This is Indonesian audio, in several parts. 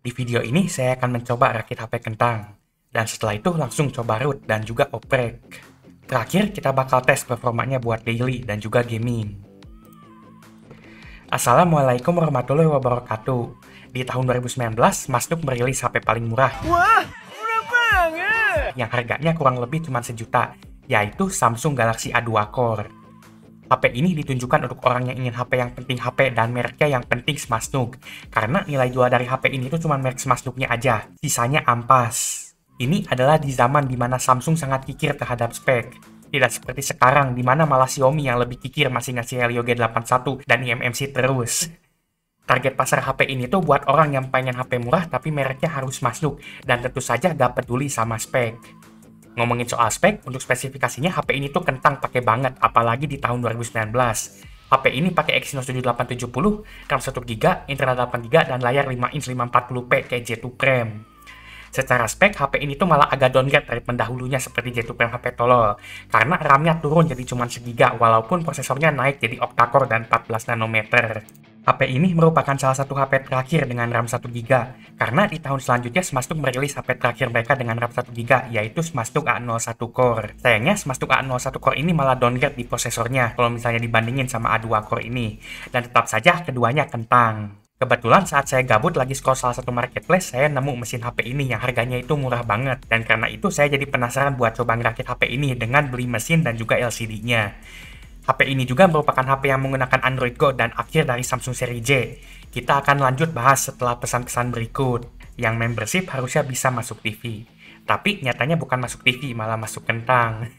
Di video ini saya akan mencoba rakit HP kentang, dan setelah itu langsung coba root dan juga oprek. Terakhir kita bakal tes performanya buat daily dan juga gaming. Assalamualaikum warahmatullahi wabarakatuh. Di tahun 2019, Masnuk merilis HP paling murah. Wah, murah banget! Yang harganya kurang lebih cuma sejuta, yaitu Samsung Galaxy A2 Core. HP ini ditunjukkan untuk orang yang ingin HP yang penting HP dan mereknya yang penting Smasnuk. Karena nilai jual dari HP ini tuh cuma merek Smasnuknya aja, sisanya ampas. Ini adalah di zaman dimana Samsung sangat kikir terhadap spek. Tidak seperti sekarang, dimana malah Xiaomi yang lebih kikir masih ngasih Helio G81 dan eMMC terus. Target pasar HP ini tuh buat orang yang pengen HP murah tapi mereknya harus Smasnuk, dan tentu saja gak peduli sama spek. Ngomongin soal spek, untuk spesifikasinya HP ini tuh kentang pakai banget, apalagi di tahun 2019. HP ini pakai Exynos 7870, RAM 1GB, internal 8GB, dan layar 5 inch 540p kayak J2 Prime. Secara spek, HP ini tuh malah agak downgrade dari pendahulunya seperti J2 Prime HP tolol, karena RAM-nya turun jadi cuma 1GB, walaupun prosesornya naik jadi octa-core dan 14 nanometer. HP ini merupakan salah satu HP terakhir dengan RAM 1GB, karena di tahun selanjutnya Smasnuk merilis HP terakhir mereka dengan RAM 1GB, yaitu Smasnuk A01 Core. Sayangnya Smasnuk A01 Core ini malah downgrade di prosesornya, kalau misalnya dibandingin sama A2 Core ini, dan tetap saja keduanya kentang. Kebetulan saat saya gabut lagi scroll salah satu marketplace, saya nemu mesin HP ini yang harganya itu murah banget, dan karena itu saya jadi penasaran buat coba ngerakit HP ini dengan beli mesin dan juga LCD-nya. HP ini juga merupakan HP yang menggunakan Android Go dan akhir dari Samsung seri J. Kita akan lanjut bahas setelah pesan-pesan berikut. Yang membership harusnya bisa masuk TV. Tapi nyatanya bukan masuk TV, malah masuk kentang.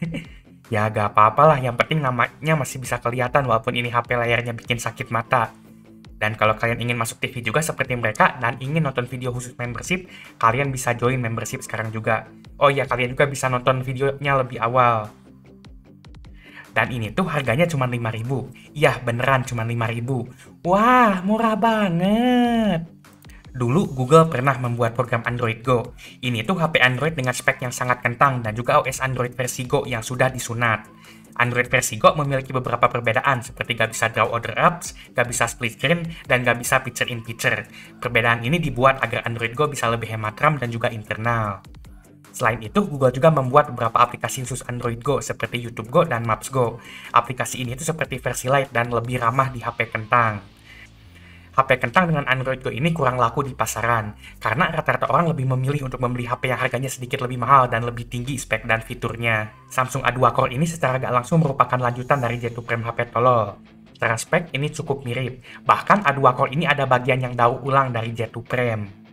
Ya gak apa-apalah, yang penting namanya masih bisa kelihatan walaupun ini HP layarnya bikin sakit mata. Dan kalau kalian ingin masuk TV juga seperti mereka dan ingin nonton video khusus membership, kalian bisa join membership sekarang juga. Oh iya, kalian juga bisa nonton videonya lebih awal. Dan ini tuh harganya cuma 5.000. Iya, beneran cuma 5.000. Wah, murah banget. Dulu Google pernah membuat program Android Go. Ini tuh HP Android dengan spek yang sangat kentang dan juga OS Android versi Go yang sudah disunat. Android versi Go memiliki beberapa perbedaan seperti gak bisa draw order apps, gak bisa split screen, dan gak bisa picture in picture. Perbedaan ini dibuat agar Android Go bisa lebih hemat RAM dan juga internal. Selain itu, Google juga membuat beberapa aplikasi khusus Android Go seperti YouTube Go dan Maps Go. Aplikasi ini tuh seperti versi light dan lebih ramah di HP kentang. HP kentang dengan Android Go ini kurang laku di pasaran, karena rata-rata orang lebih memilih untuk membeli HP yang harganya sedikit lebih mahal dan lebih tinggi spek dan fiturnya. Samsung A2 Core ini secara gak langsung merupakan lanjutan dari J2 Prime HP tolol. Secara spek ini cukup mirip, bahkan A2 Core ini ada bagian yang daur ulang dari J2 Prime.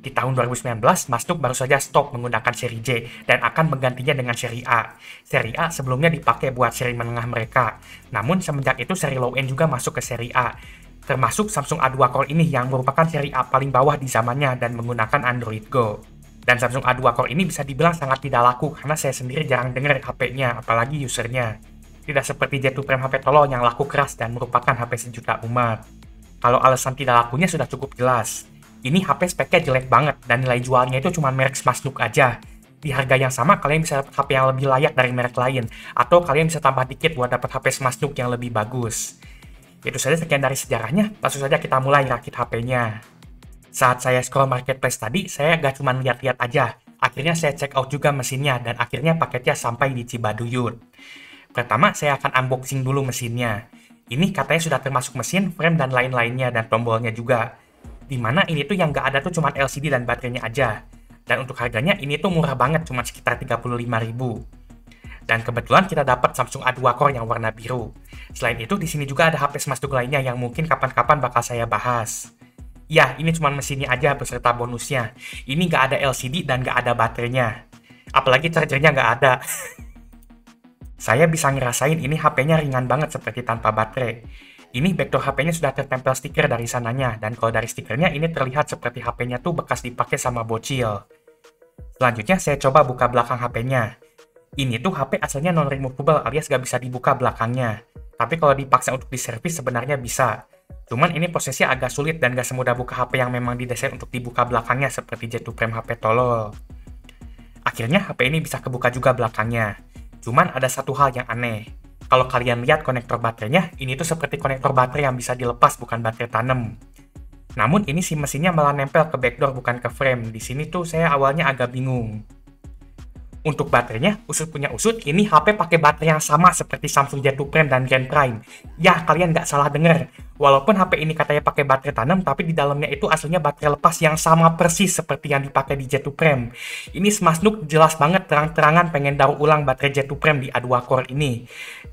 Di tahun 2019, Masnuk baru saja stop menggunakan seri J dan akan menggantinya dengan seri A. Seri A sebelumnya dipakai buat seri menengah mereka, namun semenjak itu seri low-end juga masuk ke seri A. Termasuk Samsung A2 Core ini yang merupakan seri A paling bawah di zamannya dan menggunakan Android Go. Dan Samsung A2 Core ini bisa dibilang sangat tidak laku karena saya sendiri jarang dengar HP-nya, apalagi usernya. Tidak seperti J2 Prime HP tolol yang laku keras dan merupakan HP sejuta umat. Kalau alasan tidak lakunya sudah cukup jelas. Ini HP speknya jelek banget dan nilai jualnya itu cuma merek Smasnuk aja. Di harga yang sama kalian bisa dapat HP yang lebih layak dari merek lain, atau kalian bisa tambah dikit buat dapat HP Smasnuk yang lebih bagus. Itu saja sekian dari sejarahnya, langsung saja kita mulai rakit HP-nya. Saat saya scroll marketplace tadi, saya gak cuma lihat-lihat aja. Akhirnya saya check out juga mesinnya dan akhirnya paketnya sampai di Cibaduyut. Pertama saya akan unboxing dulu mesinnya. Ini katanya sudah termasuk mesin, frame dan lain-lainnya dan tombolnya juga. Dimana ini tuh yang nggak ada tuh cuma LCD dan baterainya aja. Dan untuk harganya ini tuh murah banget, cuma sekitar 35.000. Dan kebetulan kita dapat Samsung A2 Core yang warna biru. Selain itu di sini juga ada HP Smasnuk lainnya yang mungkin kapan-kapan bakal saya bahas. Ya, ini cuma mesinnya aja beserta bonusnya. Ini nggak ada LCD dan nggak ada baterainya. Apalagi chargernya nggak ada. Saya bisa ngerasain ini HP-nya ringan banget seperti tanpa baterai. Ini backdoor HP-nya sudah tertempel stiker dari sananya, dan kalau dari stikernya ini terlihat seperti HP-nya tuh bekas dipakai sama bocil. Selanjutnya saya coba buka belakang HP-nya. Ini tuh HP asalnya non-removable alias gak bisa dibuka belakangnya. Tapi kalau dipaksa untuk diservis sebenarnya bisa. Cuman ini prosesnya agak sulit dan gak semudah buka HP yang memang didesain untuk dibuka belakangnya seperti J2 Prime HP tolol. Akhirnya HP ini bisa kebuka juga belakangnya. Cuman ada satu hal yang aneh. Kalau kalian lihat konektor baterainya, ini tuh seperti konektor baterai yang bisa dilepas, bukan baterai tanam. Namun ini si mesinnya malah nempel ke backdoor bukan ke frame. Di sini tuh saya awalnya agak bingung. Untuk baterainya, usut punya usut, ini HP pakai baterai yang sama seperti Samsung J2 Prime dan Grand Prime. Ya, kalian nggak salah dengar. Walaupun HP ini katanya pakai baterai tanam, tapi di dalamnya itu aslinya baterai lepas yang sama persis seperti yang dipakai di J2 Prime. Ini Smasnook jelas banget terang-terangan pengen daur ulang baterai J2 Prime di A2 Core ini.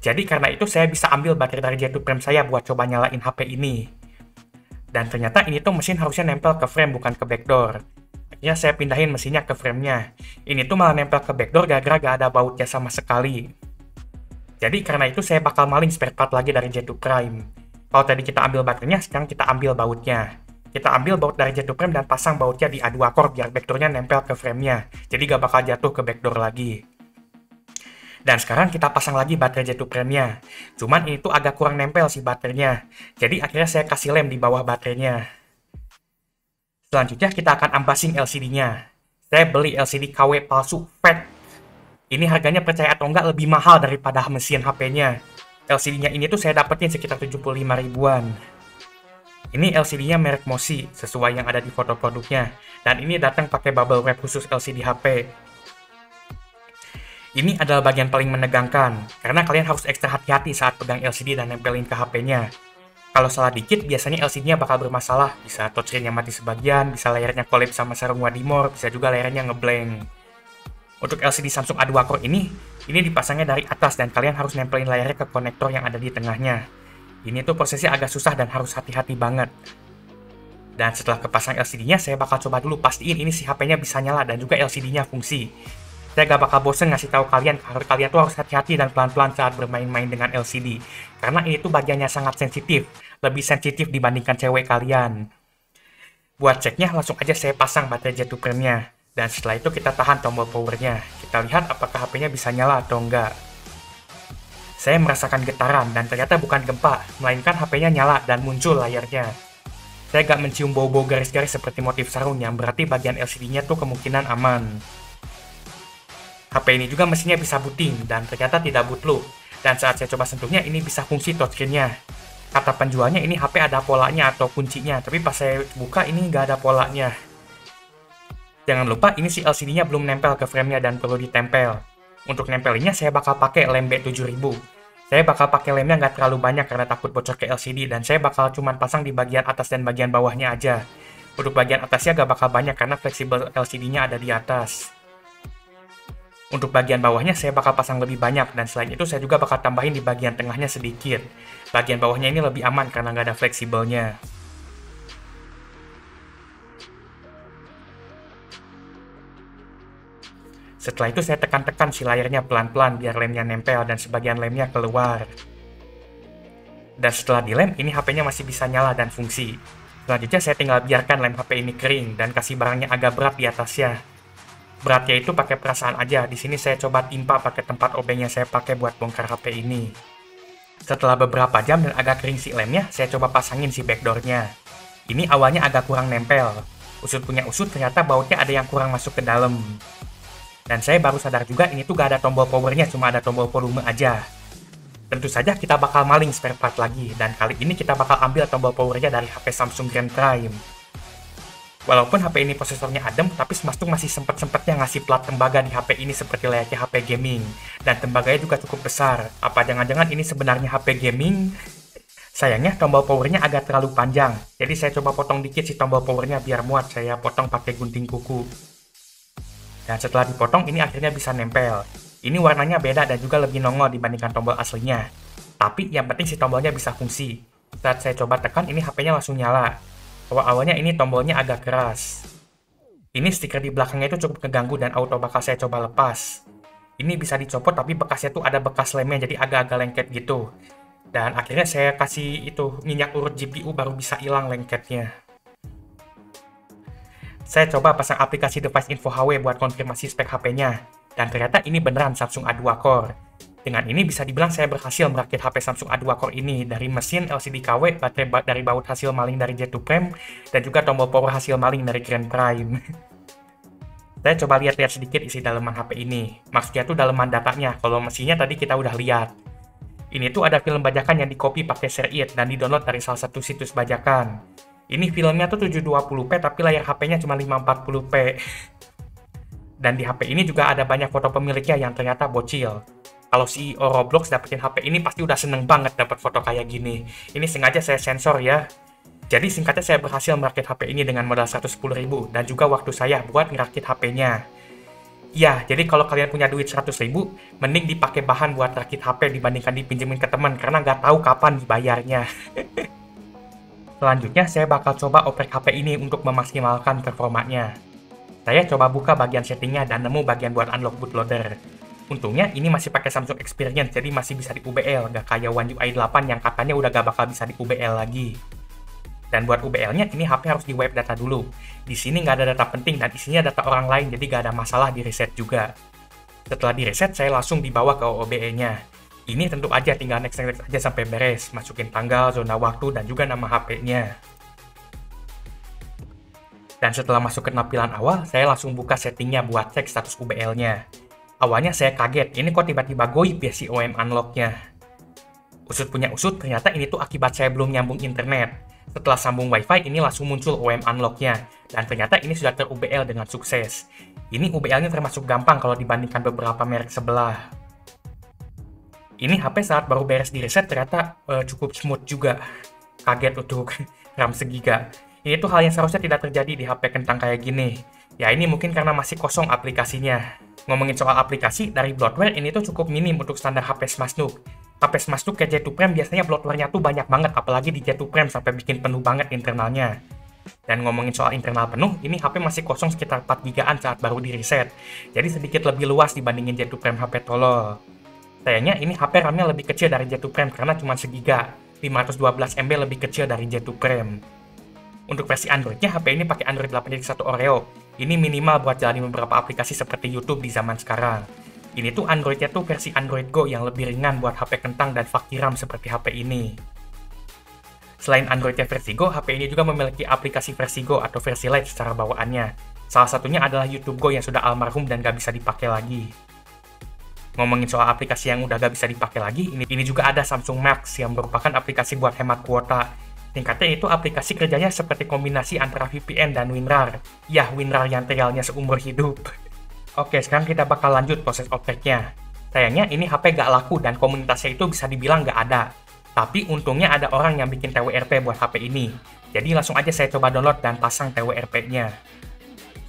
Jadi karena itu saya bisa ambil baterai dari J2 Prime saya buat coba nyalain HP ini. Dan ternyata ini tuh mesin harusnya nempel ke frame bukan ke backdoor. Akhirnya saya pindahin mesinnya ke frame-nya. Ini tuh malah nempel ke backdoor gara-gara gak ada bautnya sama sekali. Jadi karena itu saya bakal maling spare part lagi dari J2 Prime. Kalau tadi kita ambil baterainya, sekarang kita ambil bautnya. Kita ambil baut dari J2 Prime dan pasang bautnya di A2 Core biar backdoornya nempel ke frame-nya. Jadi gak bakal jatuh ke backdoor lagi. Dan sekarang kita pasang lagi baterai J2 Prime-nya. Cuman ini tuh agak kurang nempel si baterainya. Jadi akhirnya saya kasih lem di bawah baterainya. Selanjutnya kita akan unboxing LCD-nya. Saya beli LCD KW palsu fake. Ini harganya percaya atau enggak lebih mahal daripada mesin HP-nya. LCD-nya ini tuh saya dapetin sekitar 75 ribuan. Ini LCD-nya merek Mosi, sesuai yang ada di foto produknya. Dan ini datang pakai bubble wrap khusus LCD HP. Ini adalah bagian paling menegangkan, karena kalian harus ekstra hati-hati saat pegang LCD dan nempelin ke HP-nya. Kalau salah dikit, biasanya LCD-nya bakal bermasalah. Bisa touchscreen-nya mati sebagian, bisa layarnya collapse sama sarung Wadimor, bisa juga layarnya ngeblank. Untuk LCD Samsung A2 Core ini dipasangnya dari atas dan kalian harus nempelin layarnya ke konektor yang ada di tengahnya. Ini tuh prosesnya agak susah dan harus hati-hati banget. Dan setelah kepasang LCD-nya, saya bakal coba dulu pastiin ini si HP-nya bisa nyala dan juga LCD-nya fungsi. Saya gak bakal bosen ngasih tahu kalian kalau kalian tuh harus hati-hati dan pelan-pelan saat bermain-main dengan LCD. Karena ini tuh bagiannya sangat sensitif, lebih sensitif dibandingkan cewek kalian. Buat ceknya, langsung aja saya pasang baterai J2 Prime-nya. Dan setelah itu kita tahan tombol power-nya. Kita lihat apakah HP-nya bisa nyala atau enggak. Saya merasakan getaran dan ternyata bukan gempa, melainkan HP-nya nyala dan muncul layarnya. Saya gak mencium bau-bau garis-garis seperti motif sarung yang berarti bagian LCD-nya tuh kemungkinan aman. HP ini juga mesinnya bisa booting, dan ternyata tidak bootloop. Dan saat saya coba sentuhnya, ini bisa fungsi touchscreen-nya. Kata penjualnya ini HP ada polanya atau kuncinya, tapi pas saya buka ini nggak ada polanya. Jangan lupa, ini si LCD-nya belum nempel ke frame-nya dan perlu ditempel. Untuk nempelinnya, saya bakal pakai lem B7000. Saya bakal pakai lemnya nggak terlalu banyak karena takut bocor ke LCD, dan saya bakal cuman pasang di bagian atas dan bagian bawahnya aja. Untuk bagian atasnya nggak bakal banyak karena fleksibel LCD-nya ada di atas. Untuk bagian bawahnya saya bakal pasang lebih banyak, dan selain itu saya juga bakal tambahin di bagian tengahnya sedikit. Bagian bawahnya ini lebih aman karena nggak ada fleksibelnya. Setelah itu saya tekan-tekan si layarnya pelan-pelan biar lemnya nempel dan sebagian lemnya keluar. Dan setelah dilem, ini HP-nya masih bisa nyala dan fungsi. Selanjutnya saya tinggal biarkan lem HP ini kering dan kasih barangnya agak berat di atasnya. Beratnya itu pakai perasaan aja. Di sini saya coba timpa pakai tempat obeng yang saya pakai buat bongkar HP ini. Setelah beberapa jam dan agak kering si lemnya, saya coba pasangin si backdoor-nya. Ini awalnya agak kurang nempel. Usut punya usut, ternyata bautnya ada yang kurang masuk ke dalam. Dan saya baru sadar juga ini tuh gak ada tombol powernya, cuma ada tombol volume aja. Tentu saja kita bakal maling spare part lagi, dan kali ini kita bakal ambil tombol powernya dari HP Samsung Grand Prime. Walaupun HP ini prosesornya adem, tapi Smasnook masih sempet-sempetnya ngasih plat tembaga di HP ini seperti layaknya HP gaming. Dan tembaganya juga cukup besar. Apa jangan-jangan ini sebenarnya HP gaming? Sayangnya tombol powernya agak terlalu panjang. Jadi saya coba potong dikit si tombol powernya biar muat. Saya potong pakai gunting kuku. Dan setelah dipotong, ini akhirnya bisa nempel. Ini warnanya beda dan juga lebih nongol dibandingkan tombol aslinya. Tapi yang penting si tombolnya bisa fungsi. Saat saya coba tekan, ini HP-nya langsung nyala. Awalnya ini tombolnya agak keras. Ini stiker di belakangnya itu cukup keganggu dan auto bakal saya coba lepas. Ini bisa dicopot tapi bekasnya tuh ada bekas lemnya jadi agak-agak lengket gitu. Dan akhirnya saya kasih itu minyak urut GPU baru bisa hilang lengketnya. Saya coba pasang aplikasi Device Info HW buat konfirmasi spek HP-nya. Dan ternyata ini beneran Samsung A2 Core. Dengan ini bisa dibilang saya berhasil merakit HP Samsung A2 Core ini dari mesin LCD KW, baterai dari baut hasil maling dari J2 Prime, dan juga tombol power hasil maling dari Grand Prime. Saya coba lihat-lihat sedikit isi daleman HP ini. Maksudnya tuh daleman datanya, kalau mesinnya tadi kita udah lihat. Ini tuh ada film bajakan yang di-copy pakai Share It dan di-download dari salah satu situs bajakan. Ini filmnya tuh 720p tapi layar HP-nya cuma 540p. Dan di HP ini juga ada banyak foto pemiliknya yang ternyata bocil. Kalau CEO Roblox dapetin HP ini pasti udah seneng banget dapat foto kayak gini. Ini sengaja saya sensor ya. Jadi singkatnya saya berhasil merakit HP ini dengan modal 110.000 dan juga waktu saya buat ngerakit HP-nya. Ya, jadi kalau kalian punya duit 100.000, mending dipakai bahan buat rakit HP dibandingkan dipinjemin ke teman karena nggak tahu kapan dibayarnya. Selanjutnya, saya bakal coba oprek HP ini untuk memaksimalkan performanya. Saya coba buka bagian settingnya dan nemu bagian buat unlock bootloader. Untungnya ini masih pakai Samsung Experience, jadi masih bisa di UBL, nggak kayak One UI 8 yang katanya udah gak bakal bisa di UBL lagi. Dan buat UBL-nya, ini HP harus di wipe data dulu. Di sini nggak ada data penting dan isinya data orang lain, jadi nggak ada masalah di reset juga. Setelah di reset, saya langsung dibawa ke OOBE-nya. Ini tentu aja tinggal next aja sampai beres, masukin tanggal, zona waktu, dan juga nama HP-nya. Dan setelah masuk ke tampilan awal, saya langsung buka settingnya buat cek status UBL-nya. Awalnya saya kaget, ini kok tiba-tiba goib ya si OM Unlock-nya. Usut punya usut, ternyata ini tuh akibat saya belum nyambung internet. Setelah sambung WiFi, ini langsung muncul OM Unlock-nya. Dan ternyata ini sudah ter-UBL dengan sukses. Ini UBL-nya termasuk gampang kalau dibandingkan beberapa merek sebelah. Ini HP saat baru beres di reset ternyata cukup smooth juga. Kaget untuk RAM segiga. Ini tuh hal yang seharusnya tidak terjadi di HP kentang kayak gini. Ya ini mungkin karena masih kosong aplikasinya. Ngomongin soal aplikasi, dari bloatware ini tuh cukup minim untuk standar HP Smasnook. HP Smasnook kayak J2 Prime biasanya bloatware-nya tuh banyak banget, apalagi di J2 Prime sampai bikin penuh banget internalnya. Dan ngomongin soal internal penuh, ini HP masih kosong sekitar 4 GB saat baru di reset. Jadi sedikit lebih luas dibandingin J2 Prime HP tolol. Sayangnya ini HP RAM-nya lebih kecil dari J2 Prime karena cuma segiga. 512 MB lebih kecil dari J2 Prime. Untuk versi Android-nya, HP ini pakai Android 8.1 Oreo. Ini minimal buat jalanin beberapa aplikasi seperti YouTube di zaman sekarang. Ini tuh Android-nya tuh versi Android Go yang lebih ringan buat HP kentang dan fakiram seperti HP ini. Selain Android-nya versi Go, HP ini juga memiliki aplikasi versi Go atau versi Lite secara bawaannya. Salah satunya adalah YouTube Go yang sudah almarhum dan gak bisa dipakai lagi. Ngomongin soal aplikasi yang udah gak bisa dipakai lagi, ini juga ada Samsung Max yang merupakan aplikasi buat hemat kuota. Singkatnya itu aplikasi kerjanya seperti kombinasi antara VPN dan WinRAR. Ya, WinRAR yang trialnya seumur hidup. Oke, sekarang kita bakal lanjut proses opreknya. Sayangnya ini HP gak laku dan komunitasnya itu bisa dibilang gak ada. Tapi untungnya ada orang yang bikin TWRP buat HP ini. Jadi langsung aja saya coba download dan pasang TWRP-nya.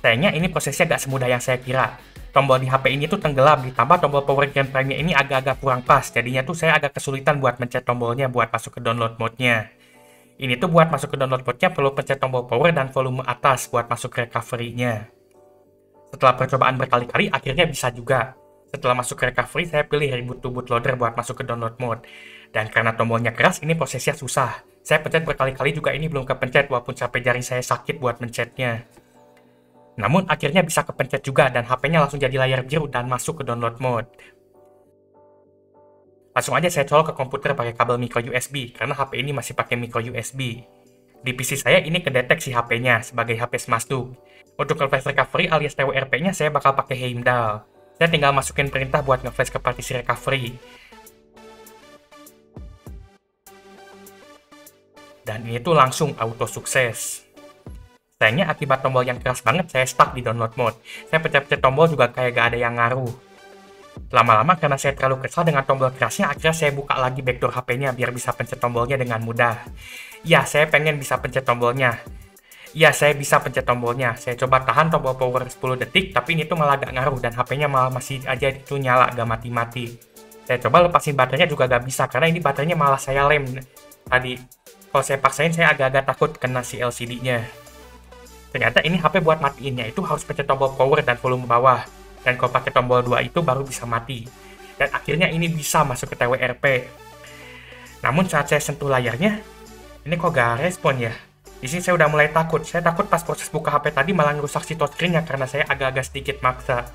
Sayangnya ini prosesnya gak semudah yang saya kira. Tombol di HP ini tuh tenggelam, ditambah tombol power game prime-nya ini agak-agak kurang pas. Jadinya tuh saya agak kesulitan buat mencet tombolnya buat masuk ke download mode-nya. Ini tuh buat masuk ke download mode-nya perlu pencet tombol power dan volume atas buat masuk ke recovery-nya. Setelah percobaan berkali-kali, akhirnya bisa juga. Setelah masuk ke recovery, saya pilih reboot to bootloader buat masuk ke download mode. Dan karena tombolnya keras, ini prosesnya susah. Saya pencet berkali-kali juga ini belum kepencet walaupun sampai jari saya sakit buat mencetnya. Namun akhirnya bisa kepencet juga dan HP-nya langsung jadi layar biru dan masuk ke download mode. Langsung aja saya colok ke komputer pakai kabel micro USB karena HP ini masih pakai micro USB. Di PC saya ini kedeteksi HP-nya sebagai HP Smasnook. Untuk nge-flash recovery alias TWRP-nya saya bakal pakai Heimdall. Saya tinggal masukin perintah buat nge-flash ke partisi recovery. Dan ini tuh langsung auto sukses. Sayangnya akibat tombol yang keras banget saya stuck di download mode. Saya pencet-pencet tombol juga kayak gak ada yang ngaruh. Lama-lama karena saya terlalu kesal dengan tombol kerasnya, akhirnya saya buka lagi backdoor HP-nya biar bisa pencet tombolnya dengan mudah. Ya, saya pengen bisa pencet tombolnya. Ya, saya bisa pencet tombolnya. Saya coba tahan tombol power 10 detik, tapi ini tuh malah gak ngaruh dan HP-nya malah masih aja itu nyala, gak mati-mati. Saya coba lepasin baterainya juga gak bisa, karena ini baterainya malah saya lem tadi. Kalau saya paksain, saya agak-agak takut kena si LCD-nya. Ternyata ini HP buat matiinnya itu harus pencet tombol power dan volume bawah. Dan kalau pakai tombol 2 itu baru bisa mati. Dan akhirnya ini bisa masuk ke TWRP. Namun saat saya sentuh layarnya, ini kok gak respon ya? Di sini saya udah mulai takut. Saya takut pas proses buka HP tadi malah ngerusak si touchscreen-nya karena saya agak-agak sedikit maksa.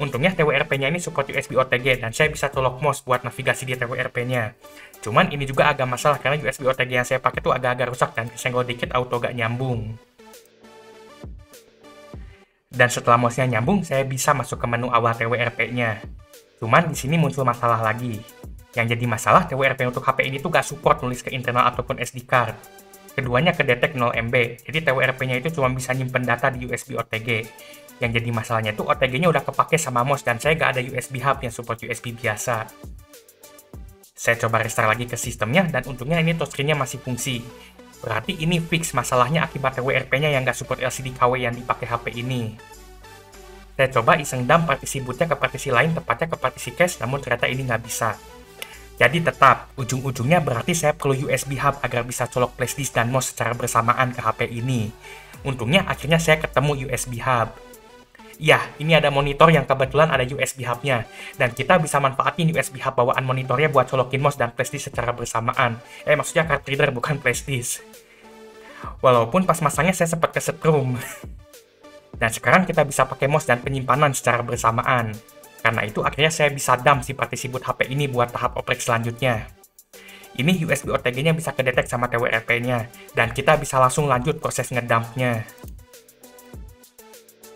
Untungnya TWRP-nya ini support USB OTG dan saya bisa colok mouse buat navigasi di TWRP-nya. Cuman ini juga agak masalah karena USB OTG yang saya pakai tuh agak-agak rusak dan kesenggol dikit auto gak nyambung. Dan setelah mouse-nya nyambung, saya bisa masuk ke menu awal TWRP-nya. Cuman di sini muncul masalah lagi. Yang jadi masalah, TWRP untuk HP ini tuh gak support nulis ke internal ataupun SD card. keduanya kedetek 0 MB, jadi TWRP-nya itu cuma bisa nyimpen data di USB OTG. Yang jadi masalahnya itu OTG-nya udah kepake sama MOS dan saya nggak ada USB hub yang support USB biasa. Saya coba restart lagi ke sistemnya dan untungnya ini touchscreen-nya masih fungsi. Berarti ini fix masalahnya akibat TWRP-nya yang nggak support LCD KW yang dipakai HP ini. Saya coba iseng dump partisi bootnya ke partisi lain, tepatnya ke partisi cache, namun ternyata ini nggak bisa. Jadi tetap, ujung-ujungnya berarti saya perlu USB hub agar bisa colok flashdisk dan MOS secara bersamaan ke HP ini. Untungnya akhirnya saya ketemu USB hub. Ya, ini ada monitor yang kebetulan ada USB hub-nya, dan kita bisa manfaatin USB hub bawaan monitornya buat colokin MOS dan flashdisk secara bersamaan. Maksudnya card reader bukan flashdisk. Walaupun pas masangnya saya sempat kesetrum. Dan sekarang kita bisa pakai MOS dan penyimpanan secara bersamaan. Karena itu akhirnya saya bisa dump si partisi boot HP ini buat tahap oprek selanjutnya. Ini USB OTG-nya bisa kedetek sama TWRP-nya, dan kita bisa langsung lanjut proses ngedump-nya.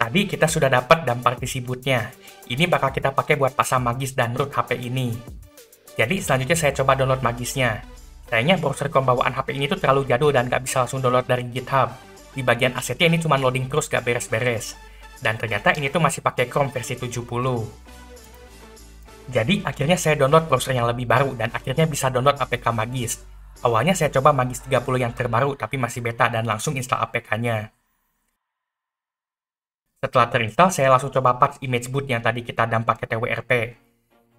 Tadi kita sudah dapat dump partisi boot-nya. Ini bakal kita pakai buat pasang Magis dan root HP ini. Jadi selanjutnya saya coba download Magisnya. Sayangnya browser COM bawaan HP ini tuh terlalu jadul dan nggak bisa langsung download dari GitHub. Di bagian asetnya ini cuma loading terus gak beres-beres. Dan ternyata ini tuh masih pakai Chrome versi 70. Jadi akhirnya saya download browser yang lebih baru dan akhirnya bisa download APK Magis. Awalnya saya coba Magis 30 yang terbaru tapi masih beta dan langsung install APK-nya. Setelah terinstall, saya langsung coba patch image boot yang tadi kita dump pakai TWRP.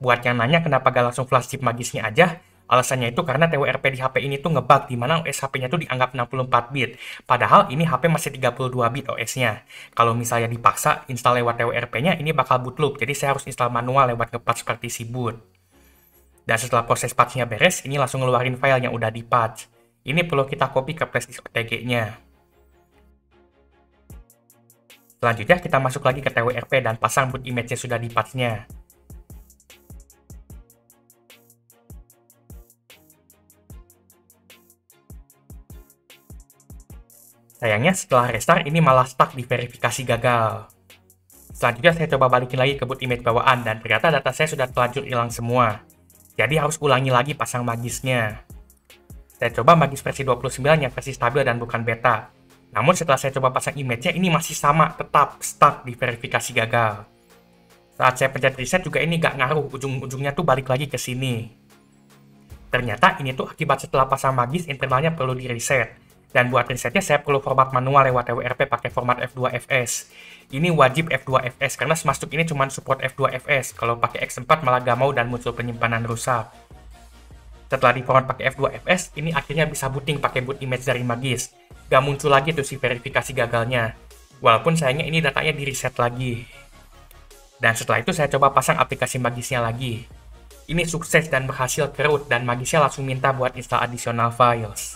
Buat yang nanya kenapa gak langsung flash chip Magisnya aja, alasannya itu karena TWRP di HP ini tuh ngebug di mana OS HP-nya tuh dianggap 64 bit. Padahal ini HP masih 32 bit OS-nya. Kalau misalnya dipaksa install lewat TWRP-nya, ini bakal boot loop. Jadi saya harus install manual lewat nge-patch partisi boot. Dan setelah proses patch-nya beres, ini langsung ngeluarin file yang udah di-patch. Ini perlu kita copy ke flashdisk OTG-nya. Selanjutnya kita masuk lagi ke TWRP dan pasang boot image yang sudah di-patch-nya. Sayangnya setelah restart ini malah stuck di verifikasi gagal. Selanjutnya saya coba balikin lagi ke boot image bawaan dan ternyata data saya sudah terlanjur hilang semua. Jadi harus ulangi lagi pasang Magisnya. Saya coba Magis versi 29 yang versi stabil dan bukan beta. Namun setelah saya coba pasang image-nya ini masih sama, tetap stuck di verifikasi gagal. Saat saya pencet reset juga ini gak ngaruh, ujung-ujungnya tuh balik lagi ke sini. Ternyata ini tuh akibat setelah pasang Magis internalnya perlu di reset. Dan buat resetnya saya perlu format manual lewat TWRP pakai format F2FS. Ini wajib F2FS karena Smastuk ini cuma support F2FS. Kalau pakai X4 malah gak mau dan muncul penyimpanan rusak. Setelah di format pakai F2FS, ini akhirnya bisa booting pakai boot image dari Magis. Gak muncul lagi tuh si verifikasi gagalnya. Walaupun sayangnya ini datanya di reset lagi. Dan setelah itu saya coba pasang aplikasi Magisnya lagi. Ini sukses dan berhasil ke root dan Magisnya langsung minta buat install additional files.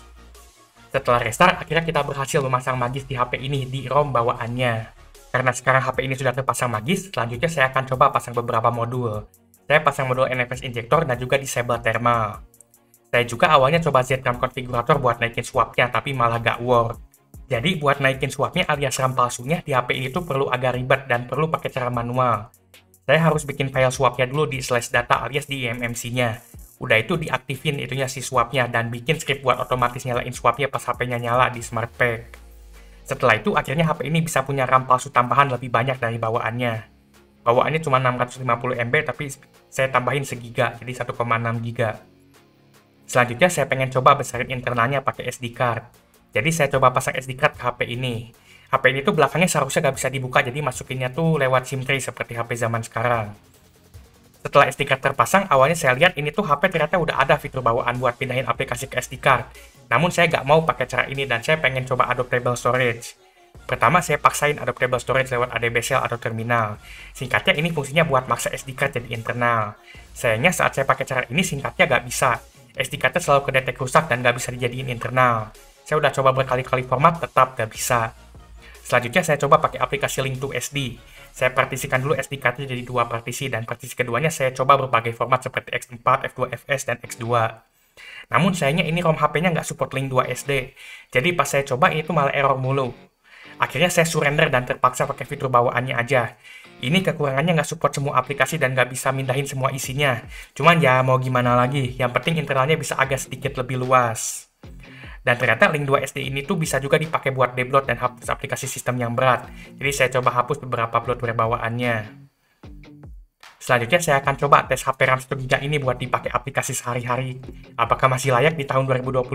Setelah restart, akhirnya kita berhasil memasang Magis di HP ini di ROM bawaannya. Karena sekarang HP ini sudah terpasang Magis, selanjutnya saya akan coba pasang beberapa modul. Saya pasang modul NFS injector dan juga disable thermal. Saya juga awalnya coba ZRAM konfigurator buat naikin swapnya, tapi malah gak work. Jadi buat naikin swapnya alias RAM palsunya di HP ini tuh perlu agak ribet dan perlu pakai cara manual. Saya harus bikin file swapnya dulu di /data alias di eMMC-nya. Udah itu diaktifin itunya si swapnya dan bikin script buat otomatis nyalain swapnya pas HP-nya nyala di SmartPack. Setelah itu akhirnya HP ini bisa punya RAM palsu tambahan lebih banyak dari bawaannya. Bawaannya cuma 650 MB tapi saya tambahin segiga jadi 1,6 GB. Selanjutnya saya pengen coba besarin internalnya pakai SD card. Jadi saya coba pasang SD card ke HP ini. HP ini tuh belakangnya seharusnya nggak bisa dibuka jadi masukinnya tuh lewat SIM tray seperti HP zaman sekarang. Setelah SD card terpasang, awalnya saya lihat ini tuh HP ternyata udah ada fitur bawaan buat pindahin aplikasi ke SD card. Namun saya nggak mau pakai cara ini dan saya pengen coba Adaptable Storage. Pertama saya paksain Adaptable Storage lewat ADB Shell atau terminal. Singkatnya ini fungsinya buat maksa SD card jadi internal. Sayangnya saat saya pakai cara ini singkatnya nggak bisa. SD card-nya selalu kedetek rusak dan nggak bisa dijadiin internal. Saya udah coba berkali-kali format, tetap nggak bisa. Selanjutnya saya coba pakai aplikasi Link to SD. Saya partisikan dulu SD card-nya jadi dua partisi, dan partisi keduanya saya coba berbagai format seperti X4, F2FS, dan X2. Namun sayangnya ini ROM HP-nya nggak support Link 2 SD. Jadi pas saya coba ini tuh malah error mulu. Akhirnya saya surrender dan terpaksa pakai fitur bawaannya aja. Ini kekurangannya nggak support semua aplikasi dan nggak bisa mindahin semua isinya. Cuman ya mau gimana lagi, yang penting internalnya bisa agak sedikit lebih luas. Dan ternyata Link 2 SD ini tuh bisa juga dipakai buat download dan hapus aplikasi sistem yang berat. Jadi saya coba hapus beberapa bloatware bawaannya. Selanjutnya saya akan coba tes HP RAM 1GB ini buat dipakai aplikasi sehari-hari. Apakah masih layak di tahun 2025?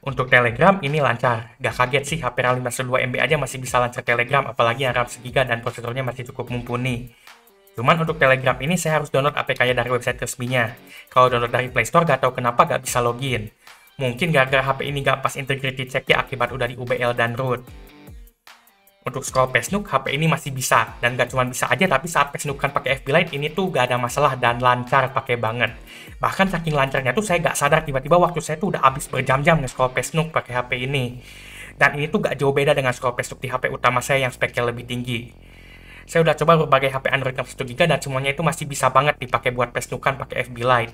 Untuk Telegram ini lancar. Gak kaget sih HP RAM 512 MB aja masih bisa lancar Telegram, apalagi yang RAM 1GB dan prosesornya masih cukup mumpuni. Cuman untuk Telegram ini saya harus download APK-nya dari website resminya. Kalau download dari Play Store gak tahu kenapa gak bisa login. Mungkin gara-gara HP ini gak pas integrity check-nya akibat udah di UBL dan root. Untuk scroll Page-Nook, HP ini masih bisa. Dan gak cuma bisa aja, tapi saat Page-Nookan pakai FB Lite, ini tuh gak ada masalah dan lancar pakai banget. Bahkan saking lancarnya tuh saya gak sadar tiba-tiba waktu saya tuh udah habis berjam-jam nge-scroll Page-Nook pakai HP ini. Dan ini tuh gak jauh beda dengan scroll Page-Nook di HP utama saya yang speknya lebih tinggi. Saya udah coba berbagai HP Android RAM 1GB dan semuanya itu masih bisa banget dipakai buat Page-Nookan pakai FB Lite.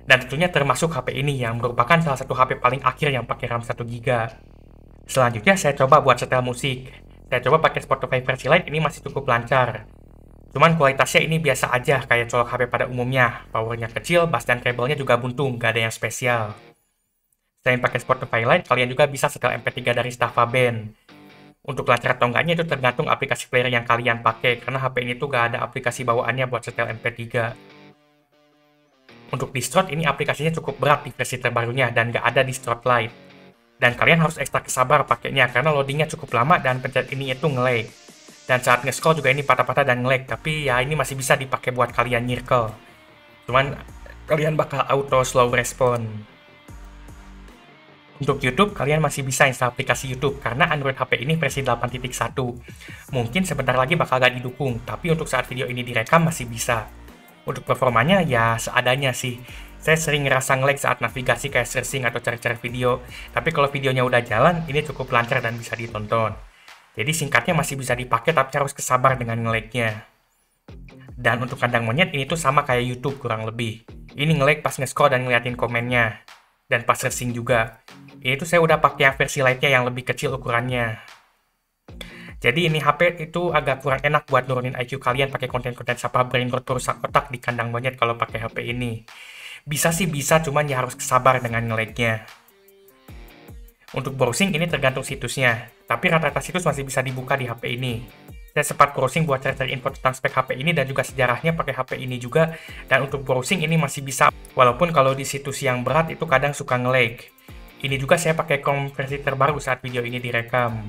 Dan tentunya termasuk HP ini yang merupakan salah satu HP paling akhir yang pakai RAM 1GB. Selanjutnya saya coba buat setel musik. Saya coba pakai Spotify versi Lite, ini masih cukup lancar. Cuman kualitasnya ini biasa aja kayak colok HP pada umumnya. Powernya kecil, bass dan kabelnya juga buntung, gak ada yang spesial. Selain pakai Spotify Lite, kalian juga bisa setel MP3 dari Stava Band. Untuk lancar atau enggaknya itu tergantung aplikasi player yang kalian pakai, karena HP ini tuh gak ada aplikasi bawaannya buat setel MP3. Untuk Distrot, ini aplikasinya cukup berat di versi terbarunya dan gak ada Distrot Lite. Dan kalian harus ekstra kesabar pakainya karena loadingnya cukup lama dan pencet ini itu nge-lag. Dan saat nge-scroll juga ini patah-patah dan nge-lag, tapi ya ini masih bisa dipakai buat kalian nyirkel. Cuman kalian bakal auto slow respon. Untuk YouTube, kalian masih bisa install aplikasi YouTube karena Android HP ini versi 8.1. Mungkin sebentar lagi bakal gak didukung, tapi untuk saat video ini direkam masih bisa. Untuk performanya ya seadanya sih. Saya sering ngerasa nge-lag saat navigasi kayak searching atau cari-cari video, tapi kalau videonya udah jalan, ini cukup lancar dan bisa ditonton. Jadi singkatnya masih bisa dipakai tapi harus kesabar dengan nge-lag-nya. Dan untuk kandang monyet ini tuh sama kayak YouTube kurang lebih. Ini nge-lag pas nge-scroll dan ngeliatin komennya. Dan pas searching juga. Ini tuh saya udah pakai yang versi Lite-nya yang lebih kecil ukurannya. Jadi ini HP itu agak kurang enak buat nurunin IQ kalian pakai konten-konten sapa brain rot perusak otak di kandang monyet kalau pakai HP ini. Bisa sih bisa, cuman ya harus kesabar dengan nge-lag-nya. Untuk browsing ini tergantung situsnya, tapi rata-rata situs masih bisa dibuka di HP ini. Saya sempat browsing buat cari-cari info tentang spek HP ini dan juga sejarahnya pakai HP ini juga. Dan untuk browsing ini masih bisa, walaupun kalau di situs yang berat itu kadang suka nge-lag. Ini juga saya pakai konversi terbaru saat video ini direkam.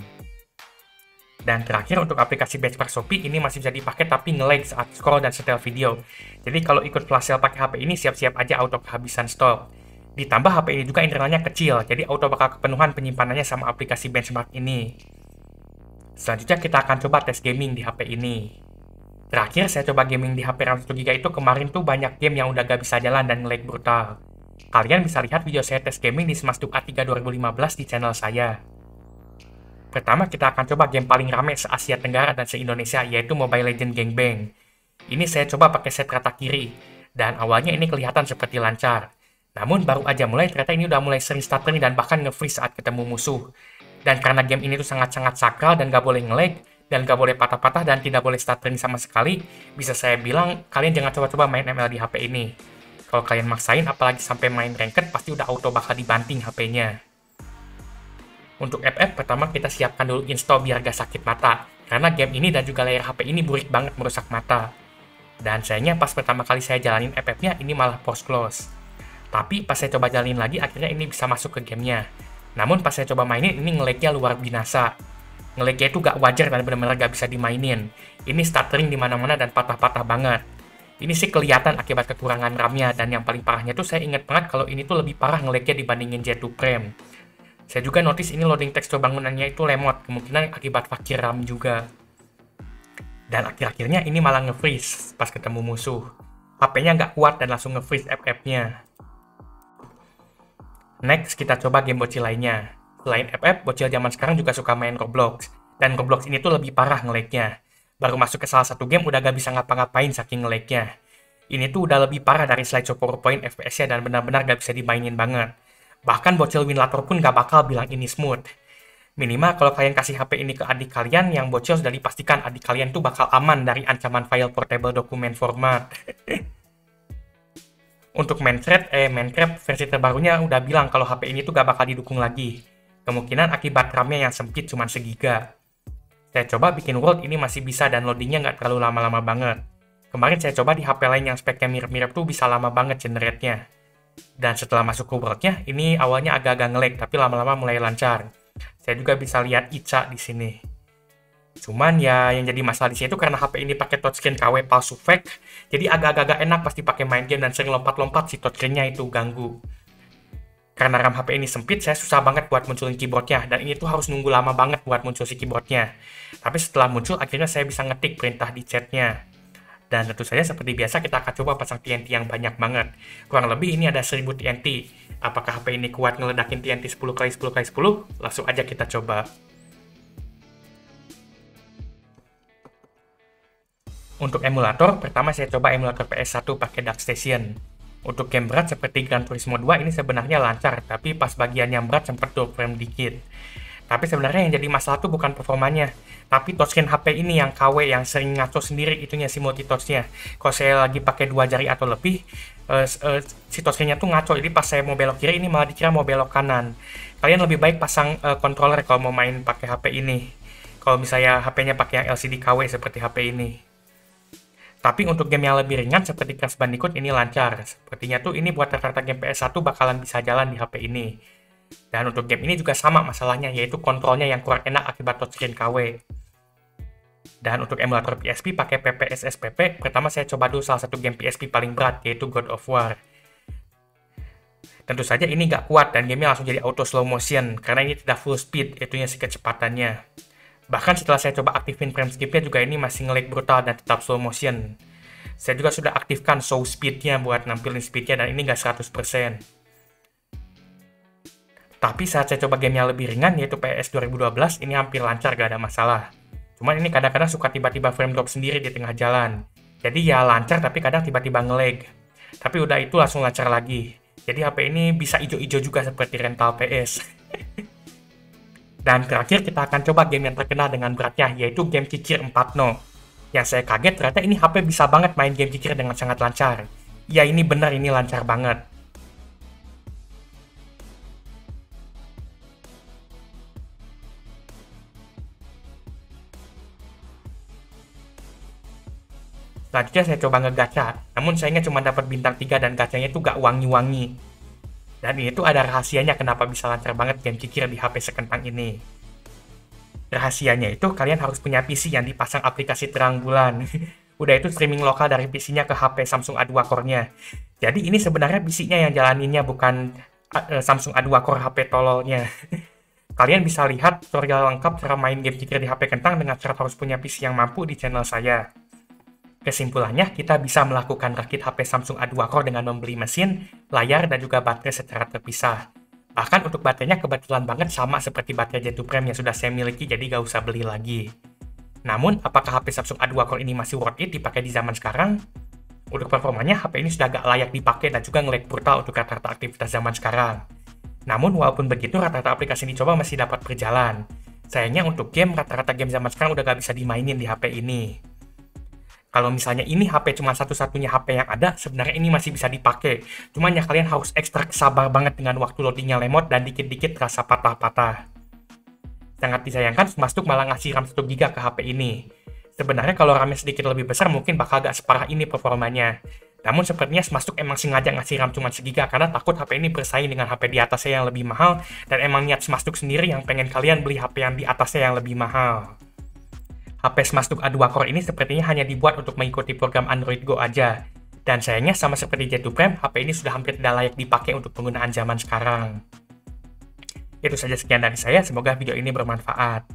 Dan terakhir untuk aplikasi Benchmark Shopee ini masih bisa dipakai tapi nge-lag saat scroll dan setel video. Jadi kalau ikut flash sale pakai HP ini siap-siap aja auto kehabisan stok. Ditambah HP ini juga internalnya kecil, jadi auto bakal kepenuhan penyimpanannya sama aplikasi Benchmark ini. Selanjutnya kita akan coba tes gaming di HP ini. Terakhir saya coba gaming di HP RAM 1GB itu kemarin tuh banyak game yang udah gak bisa jalan dan nge-lag brutal. Kalian bisa lihat video saya tes gaming di Smashduk A3 2015 di channel saya. Pertama kita akan coba game paling rame se-Asia Tenggara dan se-Indonesia yaitu Mobile Legends Gangbang. Ini saya coba pakai set rata kiri, dan awalnya ini kelihatan seperti lancar. Namun baru aja mulai ternyata ini udah mulai sering stuttering dan bahkan nge-freeze saat ketemu musuh. Dan karena game ini tuh sangat-sangat sakral dan gak boleh nge-lag, dan gak boleh patah-patah dan tidak boleh stuttering sama sekali, bisa saya bilang kalian jangan coba-coba main ML di HP ini. Kalau kalian maksain, apalagi sampai main ranked, pasti udah auto bakal dibanting HP-nya. Untuk FF, pertama kita siapkan dulu install biar gak sakit mata, karena game ini dan juga layar HP ini burik banget merusak mata. Dan sayangnya pas pertama kali saya jalanin FF-nya, ini malah post close. Tapi pas saya coba jalanin lagi, akhirnya ini bisa masuk ke gamenya. Namun pas saya coba mainin, ini nge-lag-nya luar binasa. Nge-lag-nya itu gak wajar dan benar-benar gak bisa dimainin. Ini stuttering di mana-mana dan patah-patah banget. Ini sih kelihatan akibat kekurangan RAM-nya, dan yang paling parahnya tuh saya inget banget kalau ini tuh lebih parah nge-lag-nya dibandingin J2 Prime. Saya juga notice ini loading tekstur bangunannya itu lemot, kemungkinan akibat fakir RAM juga. Dan akhir-akhirnya ini malah nge-freeze pas ketemu musuh. HP-nya nggak kuat dan langsung nge-freeze FF-nya. Next, kita coba game bocil lainnya. Selain FF, bocil zaman sekarang juga suka main Roblox. Dan Roblox ini tuh lebih parah nge-lag-nya. Baru masuk ke salah satu game udah gak bisa ngapa-ngapain saking nge-lag-nya. Ini tuh udah lebih parah dari slideshow PowerPoint FPS-nya dan benar-benar gak bisa dimainin banget. Bahkan bocil Winlator pun gak bakal bilang ini smooth. Minimal kalau kalian kasih HP ini ke adik kalian, yang bocil sudah dipastikan adik kalian tuh bakal aman dari ancaman file portable dokumen format. Untuk Minecraft versi terbarunya udah bilang kalau HP ini tuh gak bakal didukung lagi. Kemungkinan akibat RAM-nya yang sempit cuma segiga. Saya coba bikin World ini masih bisa dan loadingnya nggak terlalu lama-lama banget. Kemarin saya coba di HP lain yang speknya mirip-mirip tuh bisa lama banget generate-nya. Dan setelah masuk ke World-nya, ini awalnya agak-agak nge-lag, tapi lama-lama mulai lancar. Saya juga bisa lihat Ica di sini. Cuman ya yang jadi masalah di sini itu karena HP ini pakai touchscreen KW palsu fake, jadi agak-agak enak pasti pakai main game dan sering lompat-lompat si touchscreen-nya itu ganggu. Karena RAM HP ini sempit, saya susah banget buat munculin keyboardnya, dan ini tuh harus nunggu lama banget buat muncul si keyboardnya. Tapi setelah muncul, akhirnya saya bisa ngetik perintah di chatnya. Dan tentu saja seperti biasa kita akan coba pasang TNT yang banyak banget. Kurang lebih ini ada 1000 TNT. Apakah HP ini kuat ngeledakin TNT 10 kali 10 kali 10? Langsung aja kita coba. Untuk emulator, pertama saya coba emulator PS1 pakai DuckStation. Untuk game berat seperti Gran Turismo 2 ini sebenarnya lancar, tapi pas bagian yang berat sempat drop frame dikit. Tapi sebenarnya yang jadi masalah tuh bukan performanya, tapi touchscreen HP ini yang KW yang sering ngaco sendiri itunya si multitouch-nya. Kalau saya lagi pakai 2 jari atau lebih, si touchscreen-nya tuh ngaco, jadi pas saya mau belok kiri ini malah dikira mau belok kanan. Kalian lebih baik pasang controller kalau mau main pakai HP ini. Kalau misalnya HP-nya pakai yang LCD KW seperti HP ini. Tapi untuk game yang lebih ringan seperti Crash Bandicoot ini lancar. Sepertinya tuh ini buat rata-rata game PS1 bakalan bisa jalan di HP ini. Dan untuk game ini juga sama masalahnya, yaitu kontrolnya yang kurang enak akibat touchscreen KW. Dan untuk emulator PSP pakai PPSSPP, pertama saya coba dulu salah satu game PSP paling berat, yaitu God of War. Tentu saja ini nggak kuat dan gamenya langsung jadi auto slow motion, karena ini tidak full speed, itunya si kecepatannya. Bahkan setelah saya coba aktifin frame skip-nya juga ini masih nge-lag brutal dan tetap slow motion. Saya juga sudah aktifkan show speed-nya buat nampilin speed-nya dan ini nggak 100%. Tapi saat saya coba game yang lebih ringan yaitu PS 2012 ini hampir lancar, gak ada masalah. Cuman ini kadang-kadang suka tiba-tiba frame drop sendiri di tengah jalan. Jadi ya lancar tapi kadang tiba-tiba nge-lag. Tapi udah itu langsung lancar lagi. Jadi HP ini bisa ijo-ijo juga seperti rental PS. Dan terakhir kita akan coba game yang terkenal dengan beratnya, yaitu game Kikir 4No. Yang saya kaget ternyata ini HP bisa banget main game Kikir dengan sangat lancar. Ya ini benar, ini lancar banget. Selanjutnya saya coba ngegacha, namun sayangnya cuma dapat bintang 3 dan gacanya itu gak wangi-wangi. Dan ini tuh ada rahasianya kenapa bisa lancar banget game Kikir di HP sekentang ini. Rahasianya itu kalian harus punya PC yang dipasang aplikasi terang bulan. Udah itu streaming lokal dari PC-nya ke HP Samsung A2 Core-nya. Jadi ini sebenarnya PC-nya yang jalaninnya bukan Samsung A2 Core HP tololnya. Kalian bisa lihat tutorial lengkap cara main game Kikir di HP kentang dengan syarat harus punya PC yang mampu di channel saya. Kesimpulannya, kita bisa melakukan rakit HP Samsung A2 Core dengan membeli mesin, layar, dan juga baterai secara terpisah. Bahkan untuk baterainya kebetulan banget sama seperti baterai J2 Prime yang sudah saya miliki, jadi gak usah beli lagi. Namun, apakah HP Samsung A2 Core ini masih worth it dipakai di zaman sekarang? Untuk performanya, HP ini sudah gak layak dipakai dan juga nge-lag brutal untuk rata-rata aktivitas zaman sekarang. Namun, walaupun begitu, rata-rata aplikasi ini coba masih dapat berjalan. Sayangnya untuk game, rata-rata game zaman sekarang udah gak bisa dimainin di HP ini. Kalau misalnya ini HP cuma satu-satunya HP yang ada, sebenarnya ini masih bisa dipakai. Cuman ya kalian harus ekstra sabar banget dengan waktu loadingnya lemot dan dikit-dikit terasa patah-patah. Sangat disayangkan, Smastuk malah ngasih RAM 1GB ke HP ini. Sebenarnya kalau RAM-nya sedikit lebih besar mungkin bakal gak separah ini performanya. Namun sepertinya Smastuk emang sengaja ngasih RAM cuma segiga karena takut HP ini bersaing dengan HP di atasnya yang lebih mahal, dan emang niat Smastuk sendiri yang pengen kalian beli HP yang di atasnya yang lebih mahal. HP Smastuk A2 Core ini sepertinya hanya dibuat untuk mengikuti program Android Go aja. Dan sayangnya sama seperti J2 Prime, HP ini sudah hampir tidak layak dipakai untuk penggunaan zaman sekarang. Itu saja sekian dari saya, semoga video ini bermanfaat.